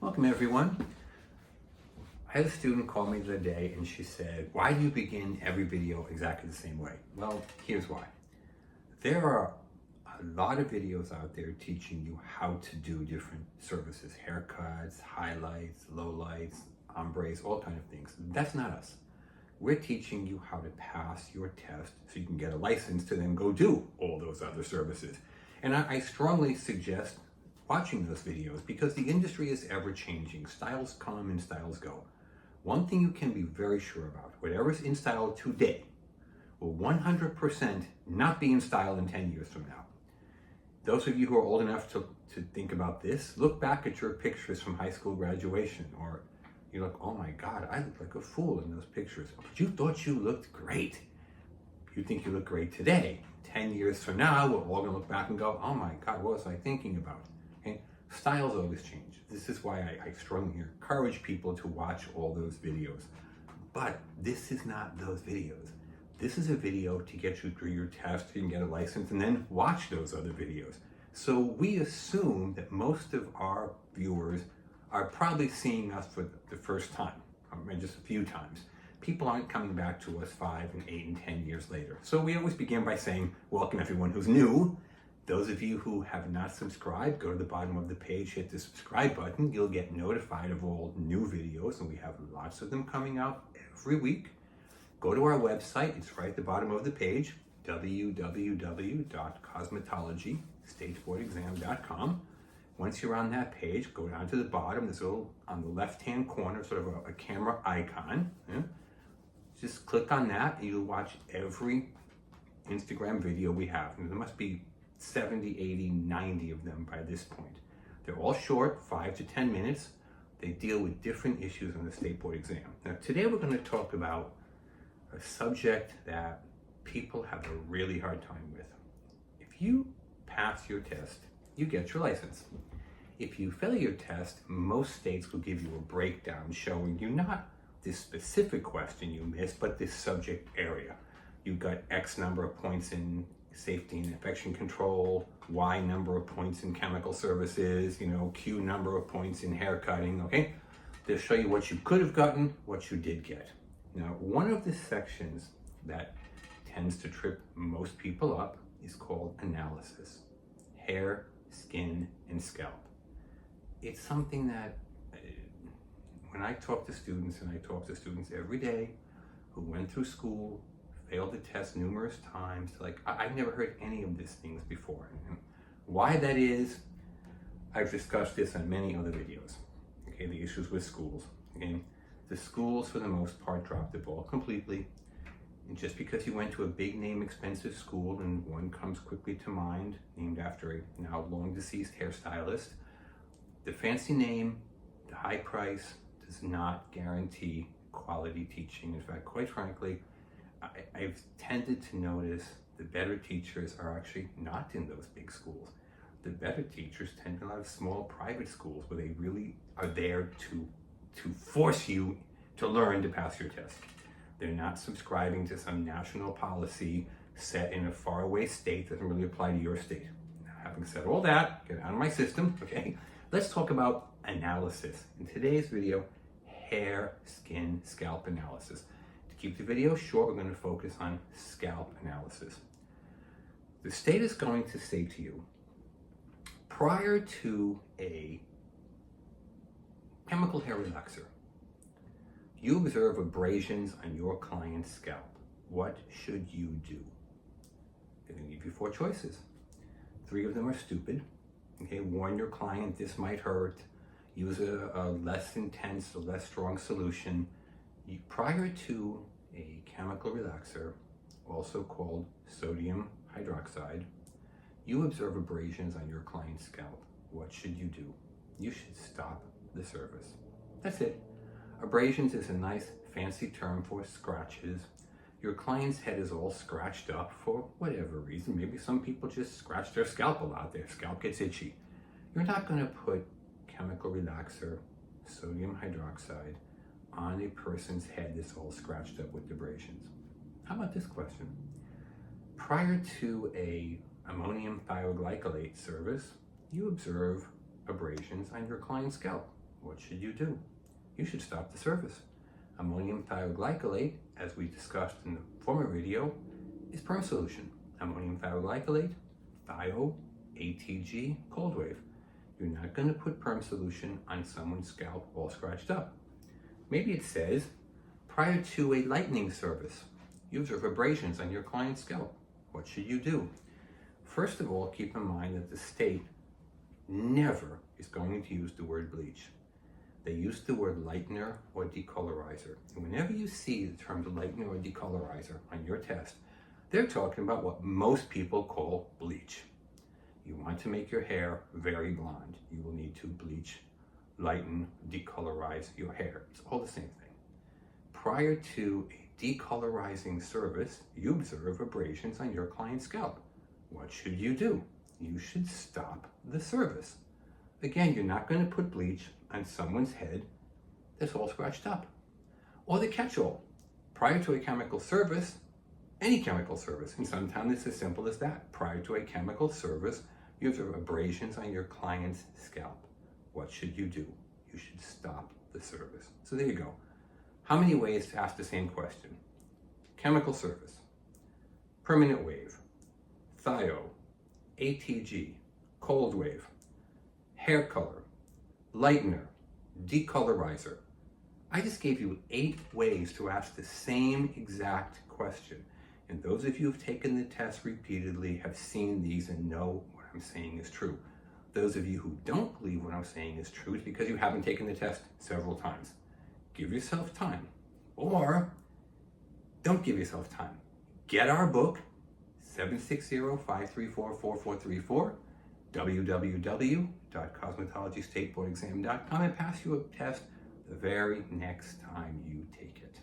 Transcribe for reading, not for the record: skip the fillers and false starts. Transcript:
Welcome everyone. I had a student call me the other day and she said, why do you begin every video exactly the same way? Well, here's why. There are a lot of videos out there teaching you how to do different services, haircuts, highlights, lowlights, ombres, all kinds of things. That's not us. We're teaching you how to pass your test so you can get a license to then go do all those other services. And I strongly suggest watching those videos because the industry is ever changing. Styles come and styles go. One thing you can be very sure about, whatever's in style today will 100% not be in style in 10 years from now. Those of you who are old enough to think about this, look back at your pictures from high school graduation, or you're like, oh my God, I look like a fool in those pictures. But you thought you looked great. You think you look great today. 10 years from now, we're all gonna look back and go, oh my God, what was I thinking about? Okay? Styles always change. This is why I strongly encourage people to watch all those videos. But this is not those videos. This is a video to get you through your test, you can get a license, and then watch those other videos. So we assume that most of our viewers are probably seeing us for the first time, or just a few times. People aren't coming back to us 5 and 8 and 10 years later. So we always begin by saying, welcome everyone who's new. Those of you who have not subscribed, go to the bottom of the page, hit the subscribe button. You'll get notified of all new videos, and we have lots of them coming out every week. Go to our website, it's right at the bottom of the page, www.cosmetologystagebordexam.com. Once you're on that page, go down to the bottom, there's a little, on the left-hand corner, sort of a camera icon. Yeah? Just click on that, and you'll watch every Instagram video we have. And there must be 70, 80, 90 of them by this point. They're all short, 5 to 10 minutes. They deal with different issues on the state board exam. Now, today we're going to talk about a subject that people have a really hard time with. If you pass your test, you get your license. If you fail your test, most states will give you a breakdown showing you not this specific question you missed, but this subject area. You got X number of points in safety and infection control, Y number of points in chemical services, Q number of points in hair cutting, okay? They'll show you what you could have gotten, what you did get. Now, one of the sections that tends to trip most people up is called analysis. Hair, skin, and scalp. It's something that when I talk to students, and I talk to students every day who went through school, failed the test numerous times, like, I've never heard any of these things before. And why that is, I've discussed this on many other videos. Okay, the issues with schools. Okay? The schools, for the most part, dropped the ball completely. And just because you went to a big name, expensive school, and one comes quickly to mind, named after a now long deceased hairstylist, the fancy name, the high price, does not guarantee quality teaching. In fact, quite frankly, I've tended to notice the better teachers are actually not in those big schools. The better teachers tend to have small private schools where they really are there to force you to learn to pass your test. They're not subscribing to some national policy set in a faraway state that doesn't really apply to your state. Now, having said all that, get out of my system, okay? Let's talk about analysis. In today's video, hair, skin, scalp analysis. To keep the video short, we're going to focus on scalp analysis. The state is going to say to you, prior to a chemical hair relaxer, you observe abrasions on your client's scalp. What should you do? They're going to give you 4 choices. 3 of them are stupid. Okay, warn your client this might hurt. Use a less intense, a less strong solution. Prior to a chemical relaxer, also called sodium hydroxide, you observe abrasions on your client's scalp. What should you do? You should stop the service. That's it. Abrasions is a nice fancy term for scratches. Your client's head is all scratched up for whatever reason. Maybe some people just scratch their scalp a lot. Their scalp gets itchy. You're not going to put chemical relaxer, sodium hydroxide, on a person's head that's all scratched up with abrasions. How about this question? Prior to a ammonium thioglycolate service, you observe abrasions on your client's scalp. what should you do? You should stop the service. Ammonium thioglycolate, as we discussed in the former video, is perm solution. Ammonium thioglycolate, ATG, cold wave. You're not going to put perm solution on someone's scalp all scratched up. Maybe it says, prior to a lightening service, you observe abrasions on your client's scalp. What should you do? First of all, keep in mind that the state never is going to use the word bleach. They use the word lightener or decolorizer. And whenever you see the terms lightener or decolorizer on your test, they're talking about what most people call bleach. You want to make your hair very blonde. You will need to bleach, lighten, decolorize your hair. It's all the same thing. Prior to a decolorizing service, you observe abrasions on your client's scalp. What should you do? You should stop the service. Again, you're not going to put bleach on someone's head that's all scratched up. Or the catch-all. Prior to a chemical service, any chemical service, and sometimes it's as simple as that. Prior to a chemical service, you observe abrasions on your client's scalp. What should you do? You should stop the service. So there you go. How many ways to ask the same question? Chemical service, permanent wave, ATG, cold wave, hair color, lightener, decolorizer. I just gave you 8 ways to ask the same exact question. And those of you who've taken the test repeatedly have seen these and know what I'm saying is true. Those of you who don't believe what I'm saying is true is because you haven't taken the test several times. Give yourself time. Or don't give yourself time. Get our book, 760-534-4434, www.cosmetologystateboardexam.com, and pass you a test the very next time you take it.